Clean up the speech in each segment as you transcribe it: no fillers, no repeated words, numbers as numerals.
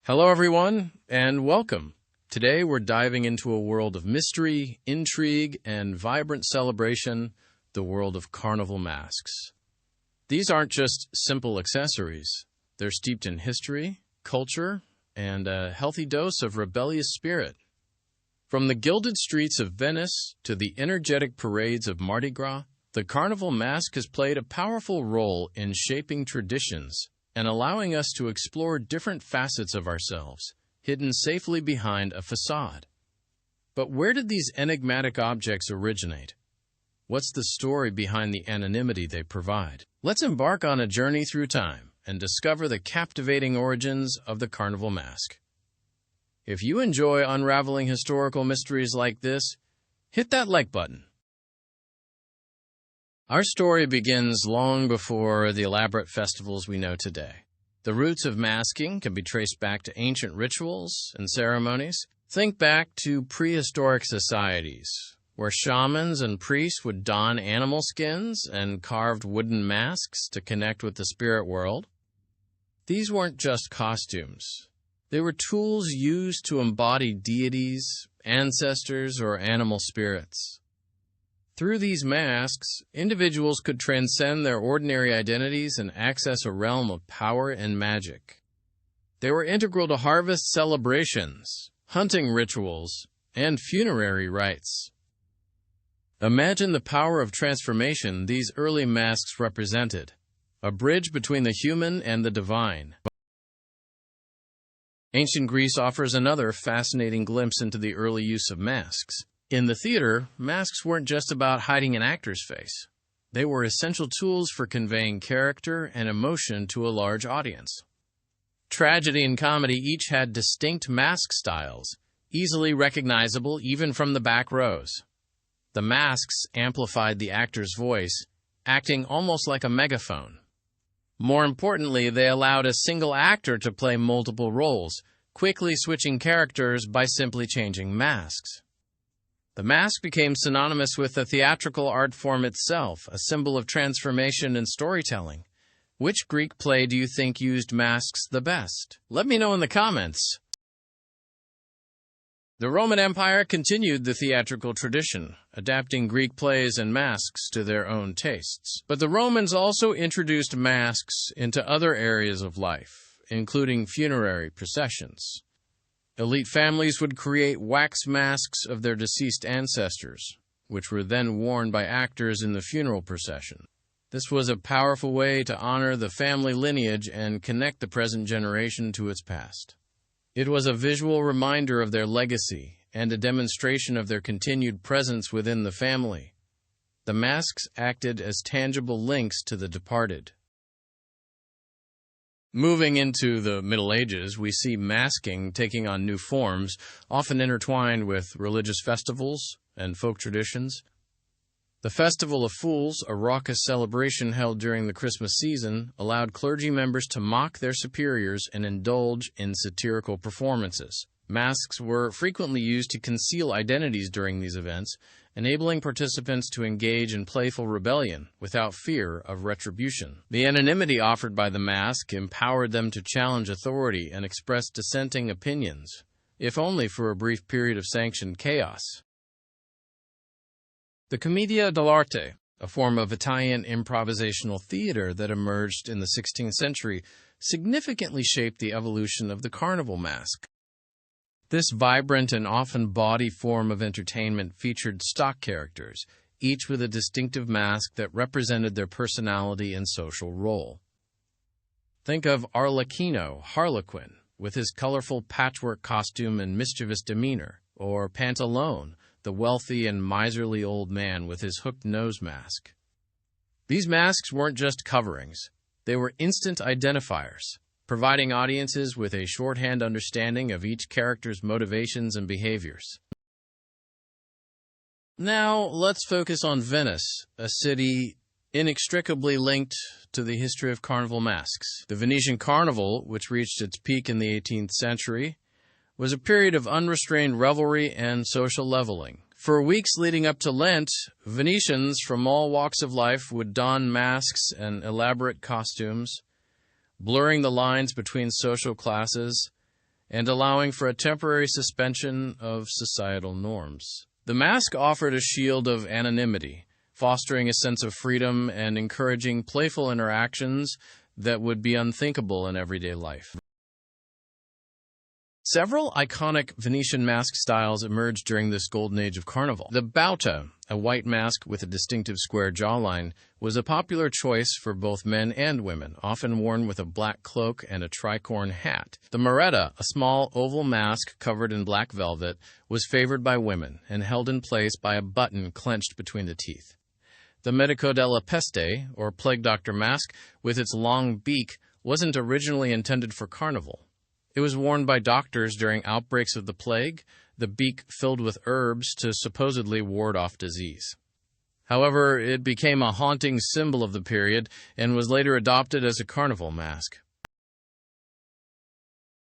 Hello, everyone, and welcome. Today, we're diving into a world of mystery, intrigue, and vibrant celebration, the world of carnival masks. These aren't just simple accessories. They're steeped in history, culture, and a healthy dose of rebellious spirit. From the gilded streets of Venice to the energetic parades of Mardi Gras, the carnival mask has played a powerful role in shaping traditions and allowing us to explore different facets of ourselves, hidden safely behind a facade. But where did these enigmatic objects originate? What's the story behind the anonymity they provide? Let's embark on a journey through time and discover the captivating origins of the carnival mask. If you enjoy unraveling historical mysteries like this, hit that like button. Our story begins long before the elaborate festivals we know today. The roots of masking can be traced back to ancient rituals and ceremonies. Think back to prehistoric societies, where shamans and priests would don animal skins and carved wooden masks to connect with the spirit world. These weren't just costumes. They were tools used to embody deities, ancestors, or animal spirits. Through these masks, individuals could transcend their ordinary identities and access a realm of power and magic. They were integral to harvest celebrations, hunting rituals, and funerary rites. Imagine the power of transformation these early masks represented, a bridge between the human and the divine. Ancient Greece offers another fascinating glimpse into the early use of masks. In the theater, masks weren't just about hiding an actor's face. They were essential tools for conveying character and emotion to a large audience. Tragedy and comedy each had distinct mask styles, easily recognizable even from the back rows. The masks amplified the actor's voice, acting almost like a megaphone. More importantly, they allowed a single actor to play multiple roles, quickly switching characters by simply changing masks. The mask became synonymous with the theatrical art form itself, a symbol of transformation and storytelling. Which Greek play do you think used masks the best? Let me know in the comments. The Roman Empire continued the theatrical tradition, adapting Greek plays and masks to their own tastes. But the Romans also introduced masks into other areas of life, including funerary processions. Elite families would create wax masks of their deceased ancestors, which were then worn by actors in the funeral procession. This was a powerful way to honor the family lineage and connect the present generation to its past. It was a visual reminder of their legacy and a demonstration of their continued presence within the family. The masks acted as tangible links to the departed. Moving into the Middle Ages, we see masking taking on new forms, often intertwined with religious festivals and folk traditions. The Festival of Fools, a raucous celebration held during the Christmas season, allowed clergy members to mock their superiors and indulge in satirical performances. Masks were frequently used to conceal identities during these events, enabling participants to engage in playful rebellion without fear of retribution. The anonymity offered by the mask empowered them to challenge authority and express dissenting opinions, if only for a brief period of sanctioned chaos. The Commedia dell'arte, a form of Italian improvisational theater that emerged in the 16th century, significantly shaped the evolution of the carnival mask. This vibrant and often bawdy form of entertainment featured stock characters, each with a distinctive mask that represented their personality and social role. Think of Arlecchino, Harlequin, with his colorful patchwork costume and mischievous demeanor, or Pantalone, the wealthy and miserly old man with his hooked nose mask. These masks weren't just coverings. They were instant identifiers, providing audiences with a shorthand understanding of each character's motivations and behaviors. Now, let's focus on Venice, a city inextricably linked to the history of carnival masks. The Venetian Carnival, which reached its peak in the 18th century, was a period of unrestrained revelry and social leveling. For weeks leading up to Lent, Venetians from all walks of life would don masks and elaborate costumes, blurring the lines between social classes and allowing for a temporary suspension of societal norms. The mask offered a shield of anonymity, fostering a sense of freedom and encouraging playful interactions that would be unthinkable in everyday life. Several iconic Venetian mask styles emerged during this golden age of Carnival. The bauta, a white mask with a distinctive square jawline, was a popular choice for both men and women, often worn with a black cloak and a tricorn hat. The moretta, a small oval mask covered in black velvet, was favored by women and held in place by a button clenched between the teeth. The medico della peste, or plague doctor mask, with its long beak, wasn't originally intended for Carnival. It was worn by doctors during outbreaks of the plague, the beak filled with herbs to supposedly ward off disease. However, it became a haunting symbol of the period and was later adopted as a carnival mask.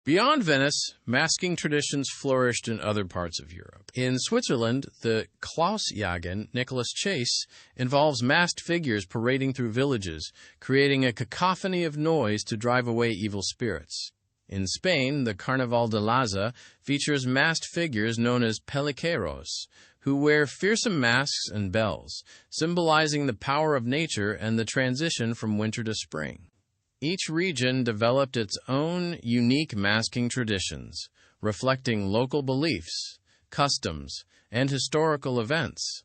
Beyond Venice, masking traditions flourished in other parts of Europe. In Switzerland, the Klausjagen, Nicholas Chase, involves masked figures parading through villages, creating a cacophony of noise to drive away evil spirits. In Spain, the Carnival de Laza features masked figures known as peliqueros, who wear fearsome masks and bells, symbolizing the power of nature and the transition from winter to spring. Each region developed its own unique masking traditions, reflecting local beliefs, customs, and historical events.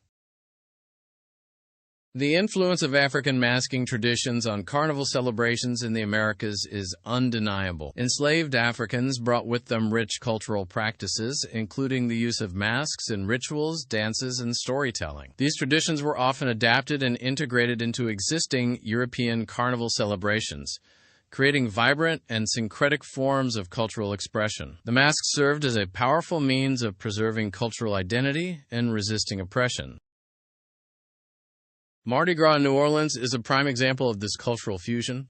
The influence of African masking traditions on carnival celebrations in the Americas is undeniable. Enslaved Africans brought with them rich cultural practices, including the use of masks in rituals, dances, and storytelling. These traditions were often adapted and integrated into existing European carnival celebrations, creating vibrant and syncretic forms of cultural expression. The masks served as a powerful means of preserving cultural identity and resisting oppression. Mardi Gras in New Orleans is a prime example of this cultural fusion.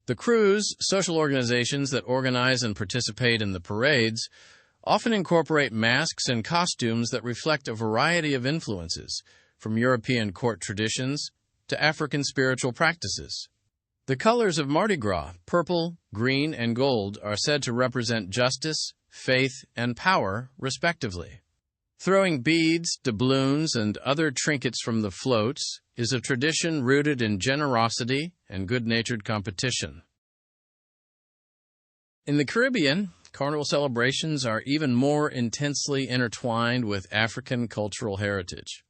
The crews, social organizations that organize and participate in the parades, often incorporate masks and costumes that reflect a variety of influences, from European court traditions to African spiritual practices. The colors of Mardi Gras, purple, green, and gold, are said to represent justice, faith, and power, respectively. Throwing beads, doubloons, and other trinkets from the floats is a tradition rooted in generosity and good-natured competition. In the Caribbean, carnival celebrations are even more intensely intertwined with African cultural heritage.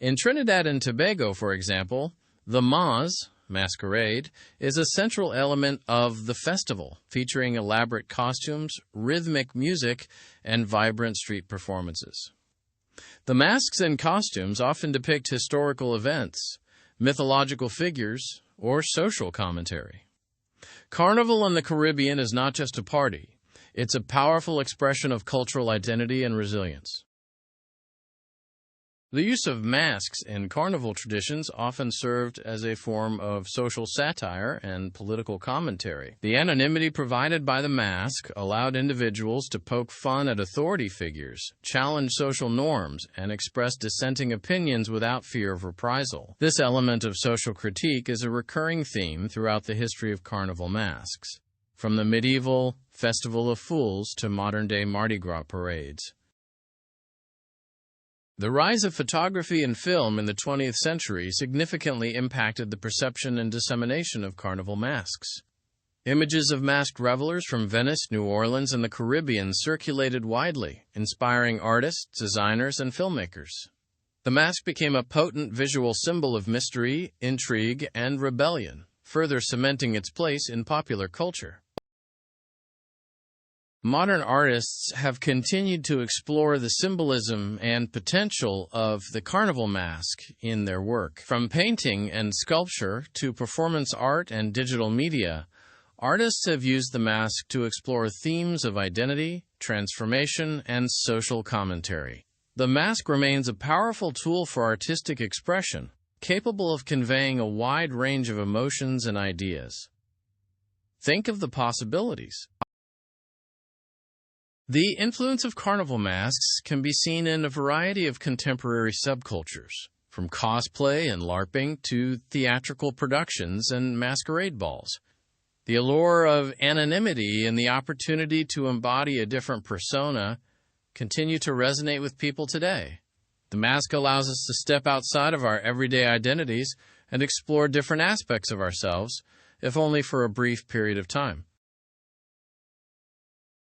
In Trinidad and Tobago, for example, the Maz, masquerade, is a central element of the festival, featuring elaborate costumes, rhythmic music, and vibrant street performances. The masks and costumes often depict historical events, mythological figures, or social commentary. Carnival in the Caribbean is not just a party. It's a powerful expression of cultural identity and resilience. The use of masks in carnival traditions often served as a form of social satire and political commentary. The anonymity provided by the mask allowed individuals to poke fun at authority figures, challenge social norms, and express dissenting opinions without fear of reprisal. This element of social critique is a recurring theme throughout the history of carnival masks, from the medieval Festival of Fools to modern-day Mardi Gras parades. The rise of photography and film in the 20th century significantly impacted the perception and dissemination of carnival masks. Images of masked revelers from Venice, New Orleans, and the Caribbean circulated widely, inspiring artists, designers, and filmmakers. The mask became a potent visual symbol of mystery, intrigue, and rebellion, further cementing its place in popular culture. Modern artists have continued to explore the symbolism and potential of the carnival mask in their work. From painting and sculpture to performance art and digital media, artists have used the mask to explore themes of identity, transformation, and social commentary. The mask remains a powerful tool for artistic expression, capable of conveying a wide range of emotions and ideas. Think of the possibilities. The influence of carnival masks can be seen in a variety of contemporary subcultures, from cosplay and LARPing to theatrical productions and masquerade balls. The allure of anonymity and the opportunity to embody a different persona continue to resonate with people today. The mask allows us to step outside of our everyday identities and explore different aspects of ourselves, if only for a brief period of time.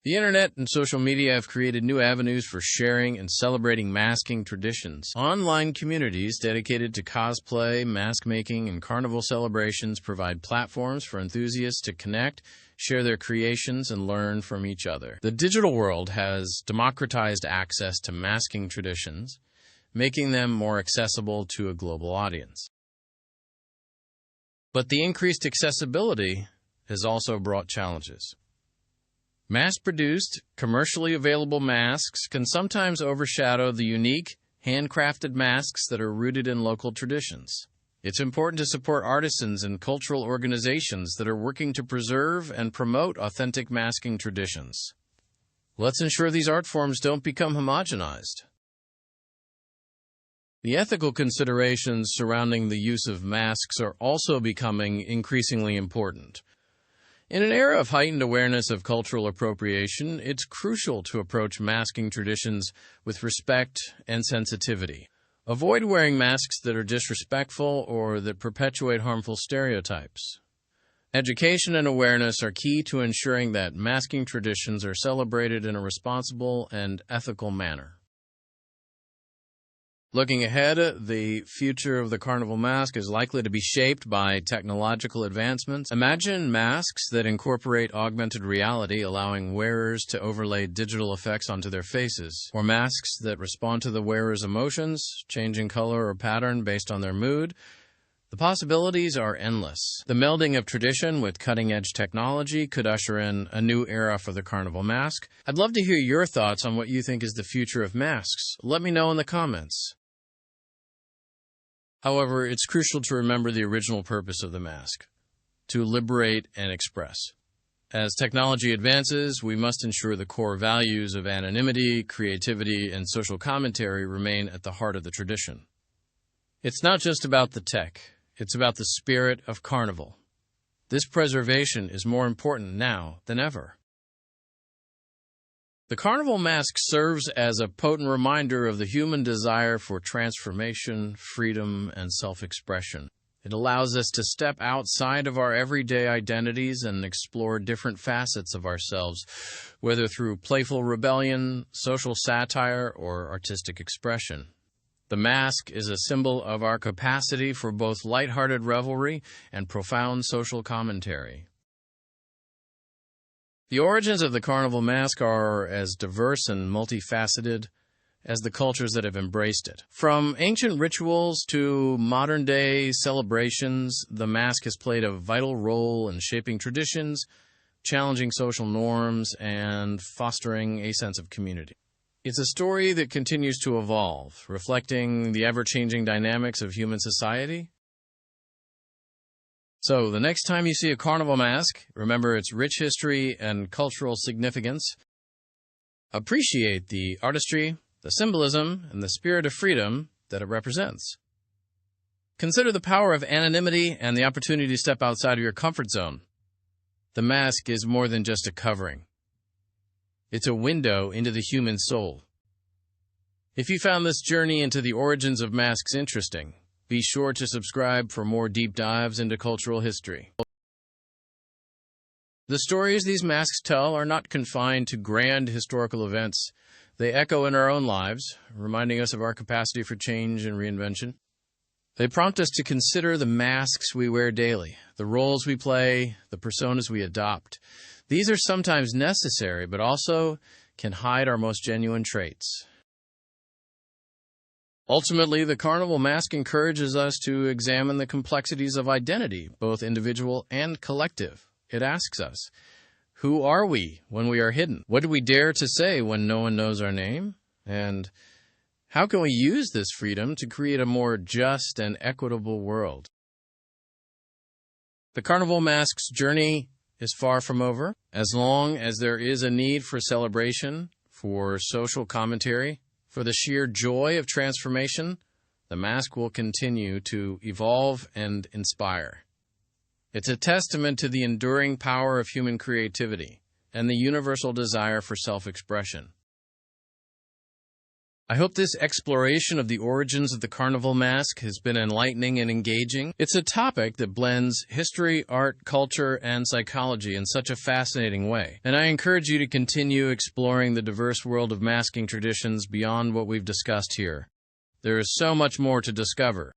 The internet and social media have created new avenues for sharing and celebrating masking traditions. Online communities dedicated to cosplay, mask making, and carnival celebrations provide platforms for enthusiasts to connect, share their creations, and learn from each other. The digital world has democratized access to masking traditions, making them more accessible to a global audience. But the increased accessibility has also brought challenges. Mass-produced, commercially available masks can sometimes overshadow the unique, handcrafted masks that are rooted in local traditions. It's important to support artisans and cultural organizations that are working to preserve and promote authentic masking traditions. Let's ensure these art forms don't become homogenized. The ethical considerations surrounding the use of masks are also becoming increasingly important. In an era of heightened awareness of cultural appropriation, it's crucial to approach masking traditions with respect and sensitivity. Avoid wearing masks that are disrespectful or that perpetuate harmful stereotypes. Education and awareness are key to ensuring that masking traditions are celebrated in a responsible and ethical manner. Looking ahead, the future of the carnival mask is likely to be shaped by technological advancements. Imagine masks that incorporate augmented reality, allowing wearers to overlay digital effects onto their faces, or masks that respond to the wearer's emotions, changing color or pattern based on their mood. The possibilities are endless. The melding of tradition with cutting-edge technology could usher in a new era for the carnival mask. I'd love to hear your thoughts on what you think is the future of masks. Let me know in the comments. However, it's crucial to remember the original purpose of the mask: to liberate and express. As technology advances, we must ensure the core values of anonymity, creativity, and social commentary remain at the heart of the tradition. It's not just about the tech, it's about the spirit of Carnival. This preservation is more important now than ever. The carnival mask serves as a potent reminder of the human desire for transformation, freedom, and self-expression. It allows us to step outside of our everyday identities and explore different facets of ourselves, whether through playful rebellion, social satire, or artistic expression. The mask is a symbol of our capacity for both lighthearted revelry and profound social commentary. The origins of the carnival mask are as diverse and multifaceted as the cultures that have embraced it. From ancient rituals to modern-day celebrations, the mask has played a vital role in shaping traditions, challenging social norms, and fostering a sense of community. It's a story that continues to evolve, reflecting the ever-changing dynamics of human society. So, the next time you see a carnival mask, remember its rich history and cultural significance. Appreciate the artistry, the symbolism, and the spirit of freedom that it represents. Consider the power of anonymity and the opportunity to step outside of your comfort zone. The mask is more than just a covering. It's a window into the human soul. If you found this journey into the origins of masks interesting, be sure to subscribe for more deep dives into cultural history. The stories these masks tell are not confined to grand historical events. They echo in our own lives, reminding us of our capacity for change and reinvention. They prompt us to consider the masks we wear daily, the roles we play, the personas we adopt. These are sometimes necessary, but also can hide our most genuine traits. Ultimately, the carnival mask encourages us to examine the complexities of identity, both individual and collective. It asks us, who are we when we are hidden? What do we dare to say when no one knows our name? And how can we use this freedom to create a more just and equitable world? The carnival mask's journey is far from over. As long as there is a need for celebration, for social commentary, for the sheer joy of transformation, the mask will continue to evolve and inspire. It's a testament to the enduring power of human creativity and the universal desire for self-expression. I hope this exploration of the origins of the carnival mask has been enlightening and engaging. It's a topic that blends history, art, culture, and psychology in such a fascinating way. And I encourage you to continue exploring the diverse world of masking traditions beyond what we've discussed here. There is so much more to discover.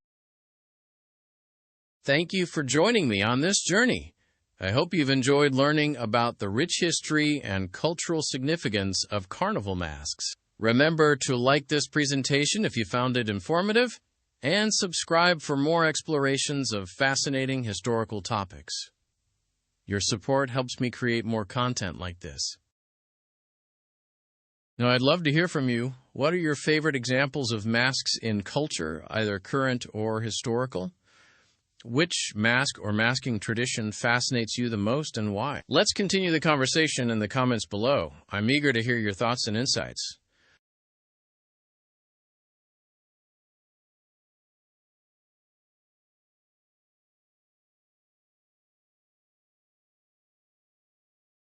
Thank you for joining me on this journey. I hope you've enjoyed learning about the rich history and cultural significance of carnival masks. Remember to like this presentation if you found it informative, and subscribe for more explorations of fascinating historical topics. Your support helps me create more content like this. Now, I'd love to hear from you. What are your favorite examples of masks in culture, either current or historical? Which mask or masking tradition fascinates you the most and why? Let's continue the conversation in the comments below. I'm eager to hear your thoughts and insights.